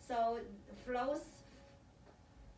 So flows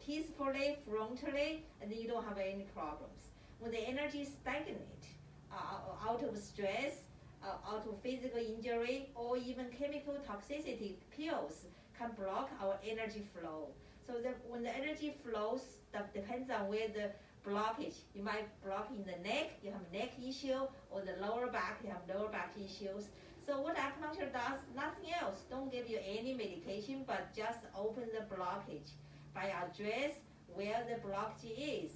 peacefully, frontally, and you don't have any problems. When the energy stagnate, out of stress, out of physical injury, or even chemical toxicity, pills can block our energy flow. So when the energy flows, that depends on where the blockage. You might block in the neck, you have neck issue, or the lower back, you have lower back issues. So what acupuncture does, nothing else. Don't give you any medication, but just open the blockage by address where the blockage is,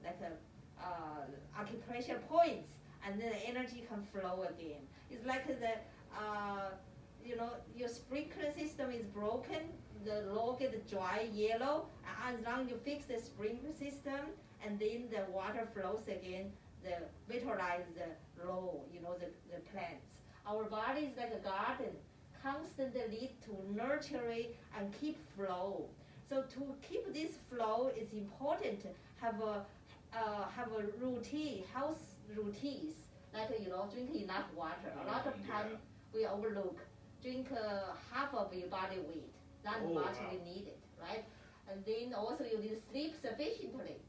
like acupressure points, and then the energy can flow again. It's like your sprinkler system is broken, the low get dry yellow, and as long as you fix the sprinkler system, and then the water flows again, the vitalize the low, the plants. Our body is like a garden, constantly need to nurture it and keep flow. So to keep this flow, it's important to have a routine, health routines, like drink enough water. A lot of time we overlook. Drink half of your body weight, not much we need it, right? And then also you need to sleep sufficiently.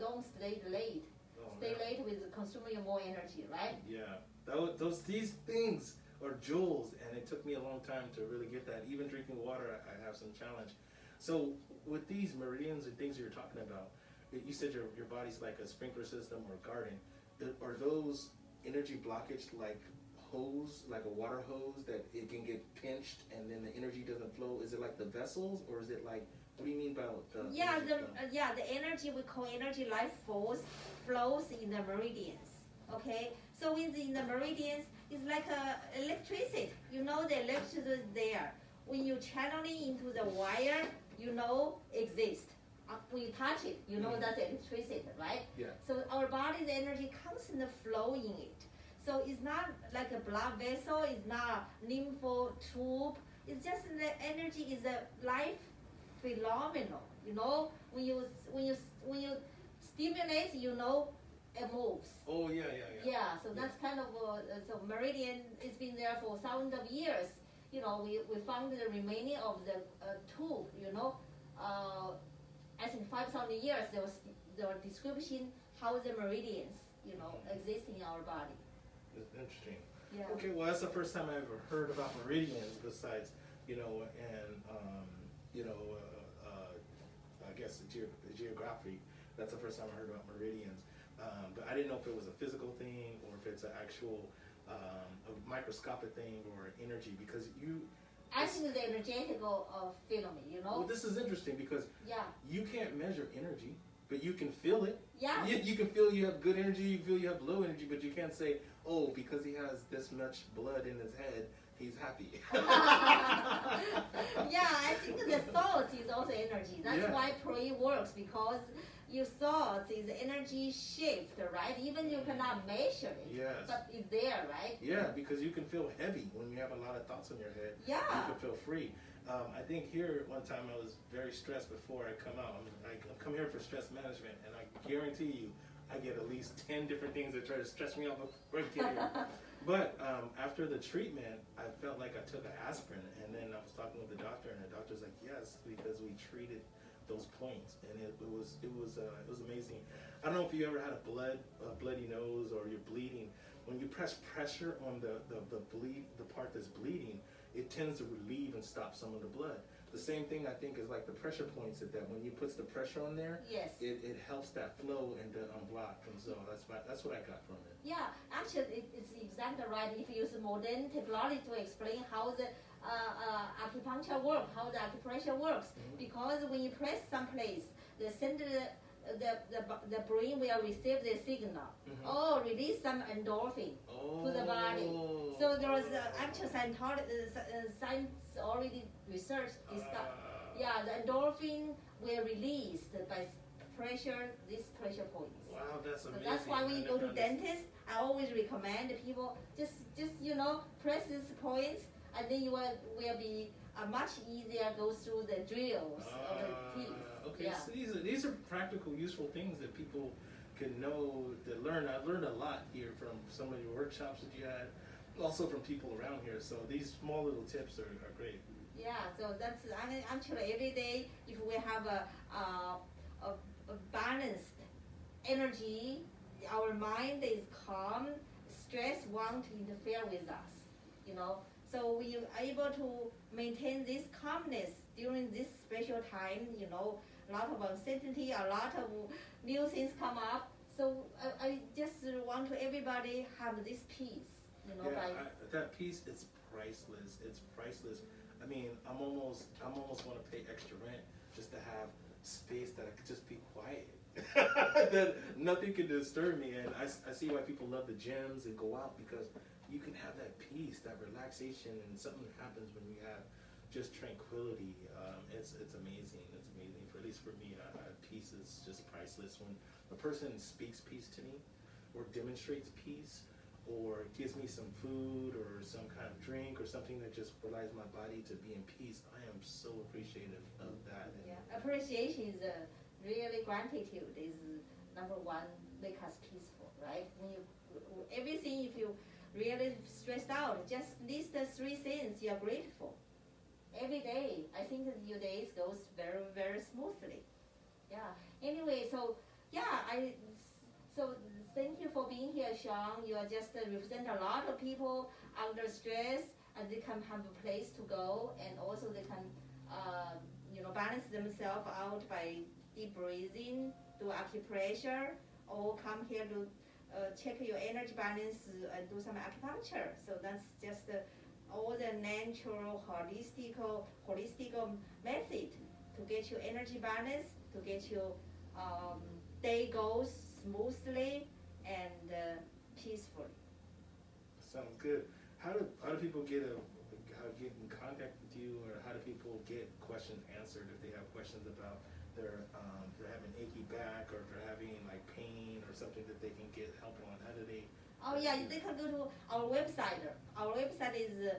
Don't stay late. Stay late with consuming more energy, right? Yeah, these things are jewels, and it took me a long time to really get that. Even drinking water, I have some challenge. So with these meridians and things you're talking about, you said your body's like a sprinkler system or a garden. Are those energy blockage like hose, like a water hose that it can get pinched and then the energy doesn't flow? Is it like the vessels, or is it like, what do you mean by the the energy we call energy life force flows in the meridians. Okay, so in the meridians, it's like electricity. The electricity is there. When you channel it into the wire, exist. When you touch it, that's electricity, right? Yeah. So our body's energy constantly flow in it. So it's not like a blood vessel, it's not lympho tube. It's just the energy is a life phenomenal. When you stimulate, it moves. Oh yeah. Yeah, so that's kind of so meridian. It's been there for thousands of years. We found the remaining of the tube. I think 5,000 years there was description how the meridians exist in our body. That's interesting. Yeah. Okay, well that's the first time I ever heard about meridians. Besides, I guess the geography. That's the first time I heard about meridians. But I didn't know if it was a physical thing or if it's an actual a microscopic thing or energy, because I think the energetical phenomenon, Well, this is interesting because you can't measure energy, but you can feel it. Yeah. You can feel you have good energy, you feel you have low energy, but you can't say, oh, because he has this much blood in his head, he's happy. Yeah, I think the thought is also energy. That's why prayer works, because your thoughts is energy shift, right? Even you cannot measure it, yes, but it's there, right? Yeah, because you can feel heavy when you have a lot of thoughts in your head. Yeah. You can feel free. I think here one time I was very stressed before I come out. I come here for stress management, and I guarantee you I get at least 10 different things that try to stress me out before I get here. But after the treatment, I felt like I took an aspirin, and then I was talking with the doctor, and the doctor's like, yes, because we treated those points, and it was amazing. I don't know if you ever had a bloody nose, or you're bleeding. When you press pressure on the part that's bleeding, it tends to relieve and stop some of the blood. The same thing, I think, is like the pressure points, that when you put the pressure on there, yes, it helps that flow and to unblock. And so that's what I got from it. Yeah, actually, it's exactly right. If you use modern technology to explain how the acupuncture works, how the acupressure works, because when you press someplace, the center, the brain will receive the signal, release some endorphin to the body. So there was actual science already researched this stuff. Yeah, the endorphin will release by these pressure points. Wow, that's amazing. So that's why when you go to dentist, I always recommend people just press these points, and then you will be much easier go through the drills of the teeth. Okay, so these are practical, useful things that people can know, to learn. I've learned a lot here from some of your workshops that you had, also from people around here. So these small little tips are great. Yeah, so So that's actually every day, if we have a balanced energy, our mind is calm, stress won't interfere with us, you know. So we are able to maintain this calmness during this special time, you know, a lot of uncertainty, a lot of new things come up. So I just want to everybody have this peace, you know. Yeah, that peace, it's priceless. It's priceless. I mean, I'm almost want to pay extra rent just to have space that I could just be quiet. That nothing can disturb me, and I see why people love the gyms and go out, because you can have that peace, that relaxation, and something happens when you have just tranquility. It's amazing. It's amazing. For at least for me, peace is just priceless. When a person speaks peace to me, or demonstrates peace, or gives me some food or some kind of drink or something that just allows my body to be in peace, I am so appreciative of that. Yeah, appreciation is really gratitude is number one, make us peaceful, right? When you everything, if you really stressed out, just list the 3 things you are grateful. Every day, I think that your days goes very, very smoothly. Yeah. Anyway, so yeah, so thank you for being here, Sean. You are just represent a lot of people under stress, and they can have a place to go, and also they can, balance themselves out by deep breathing, do acupressure, or come here to check your energy balance and do some acupuncture. So that's just all the natural, holistic method to get your energy balance, to get your day goes smoothly and peacefully. Sounds good. How do people get in contact with you, or how do people get questions answered if they have questions about they're having achy back, or if they're having like pain or something that they can get help on? How do they? Oh yeah, they can go to our website. Our website is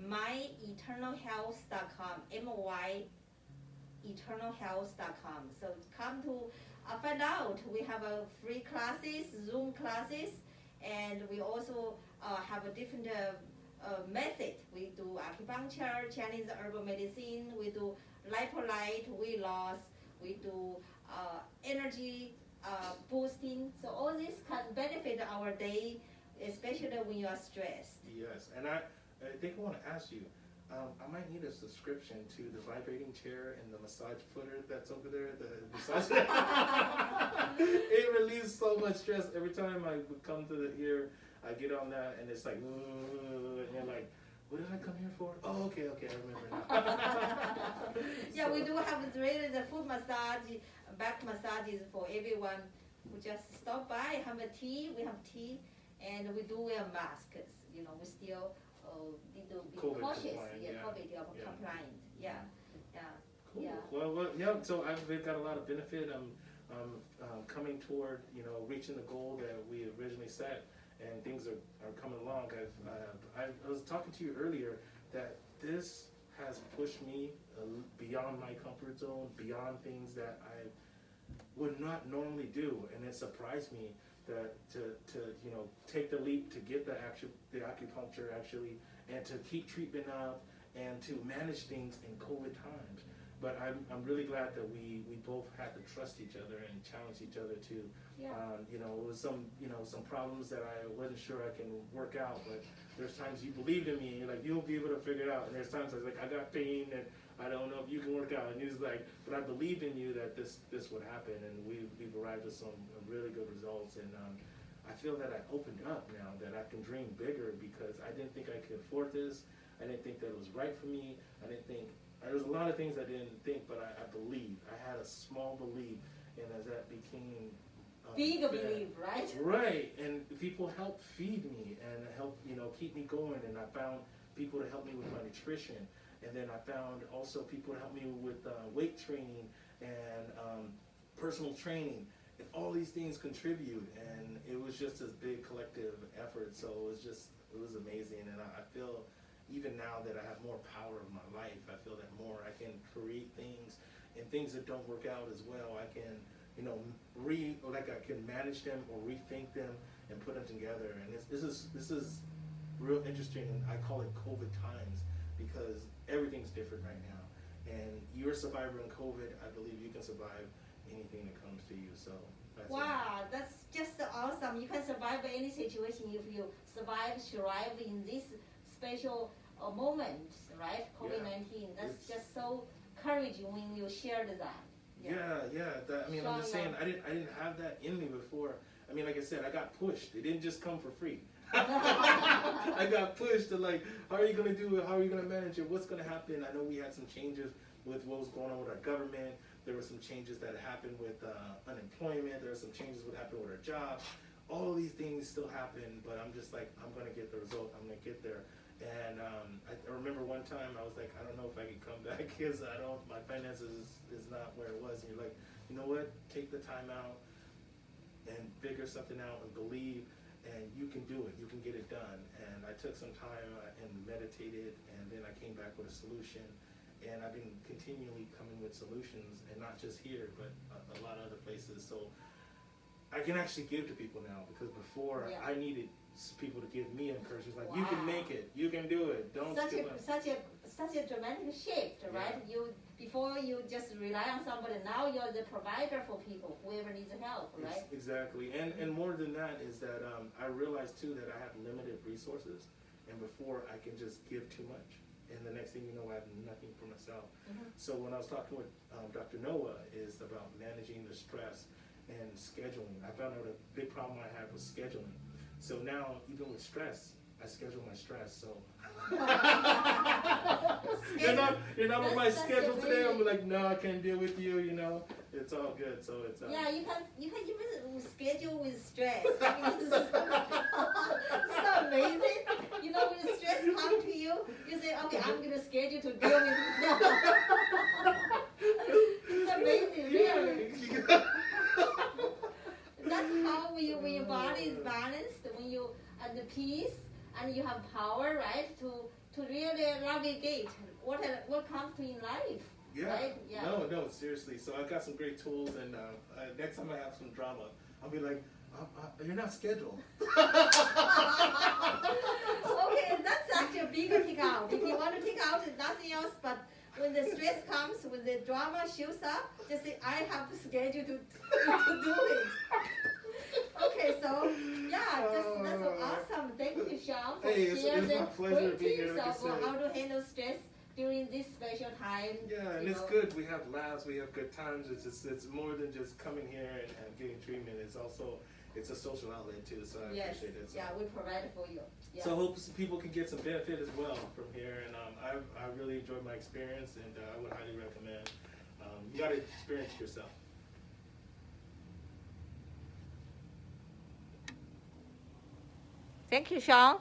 myeternalhealth.com. myeternalhealth.com. So come to find out. We have free classes, Zoom classes, and we also have a different method. We do acupuncture, Chinese herbal medicine. We do lipolite, weight loss. We do energy boosting. So all this can benefit our day, especially when you are stressed. Yes, and I think I want to ask you, I might need a subscription to the vibrating chair and the massage footer that's over there. The massage. It relieves so much stress every time I come to the here. I get on that, and it's like, and you're like, what did I come here for? Oh, okay, I remember now. Yeah, we do have really the foot massage, back massages for everyone who just stop by, have a tea. We have tea, and we do wear masks. You know, we still need to be COVID cautious. compliant, COVID compliant. Yeah. Cool. Yeah. Well, yeah. So we've got a lot of benefit. Coming toward reaching the goal that we originally set, and things are coming along. I was talking to you earlier that this has pushed me beyond my comfort zone, beyond things that I would not normally do, and it surprised me that to take the leap to get the acupuncture actually, and to keep treatment up, and to manage things in COVID times. But I'm really glad that we both had to trust each other and challenge each other to, it was some problems that I wasn't sure I can work out, but there's times you believed in me and you're like, you'll be able to figure it out. And there's times I was like, I got pain and I don't know if you can work out. And he was like, but I believed in you that this would happen, and we've arrived at some really good results. And I feel that I opened up now, that I can dream bigger, because I didn't think I could afford this. I didn't think that it was right for me. I didn't think. There was a lot of things I didn't think, but I believed. I had a small belief, and as that became big belief, right? Right, and people helped feed me and helped keep me going, and I found people to help me with my nutrition, and then I found also people to help me with weight training and personal training, and all these things contribute, and it was just this big collective effort. So it was amazing, and I feel. Even now that I have more power of my life, I feel that more I can create things, and things that don't work out as well, I can, I can manage them or rethink them and put them together. And this is real interesting, and I call it COVID times, because everything's different right now. And you're a survivor in COVID. I believe you can survive anything that comes to you. So that's wow, that's just awesome. You can survive any situation if you thrive in this special moment, right? COVID-19. That's just so encouraging when you shared that. That, I mean, I'm just saying, I didn't have that in me before. I mean, like I said, I got pushed. It didn't just come for free. I got pushed to like, how are you going to do it? How are you going to manage it? What's going to happen? I know we had some changes with what was going on with our government. There were some changes that happened with unemployment. There were some changes that happened with our jobs. All of these things still happen, but I'm just like, I'm going to get the result. I'm going to get there. And I remember one time I was like, I don't know if I can come back because my finances is not where it was. And you're like, you know what? Take the time out and figure something out and believe, and you can do it. You can get it done. And I took some time and meditated, and then I came back with a solution. And I've been continually coming with solutions, and not just here, but a lot of other places. So I can actually give to people now, because before I needed people to give me encouragement, like, you can make it, you can do it. Don't such a dramatic shift, right? Before you just rely on somebody, now you're the provider for people, whoever needs help, right? Exactly, and more than that is that I realized too that I have limited resources, and before I can just give too much, and the next thing you know, I have nothing for myself. So when I was talking with Dr. Noah, is about managing the stress and scheduling. I found out a big problem I had was scheduling. So now, even with stress, I schedule my stress. So you're not on my schedule today. I'm like, no, I can't deal with you. You know, it's all good. So it's you can even schedule with stress. I mean, it's so amazing. You know, when stress comes to you, you say, okay, I'm gonna schedule to deal with it. It's amazing, really. That's how when your body is balanced, when you at the peace and you have power, right, to really navigate what comes to in life. Right? No, seriously. So I got some great tools, and next time I have some drama, I'll be like, you're not scheduled. Okay, that's actually a bigger take out. If you want to take out nothing else, but when the stress comes, when the drama shows up, just say, I have to schedule to do it. Okay, so that's awesome. Thank you, Sean, for sharing the great tips of how to handle stress during this special time. Yeah, and it's good. We have laughs, we have good times. It's more than just coming here and getting treatment. It's a social outlet too. So I appreciate it. So. Yeah, we provide it for you. Yeah. So I hope people can get some benefit as well from here. And I really enjoyed my experience, and I would highly recommend. You got to experience it yourself. Thank you, Sean.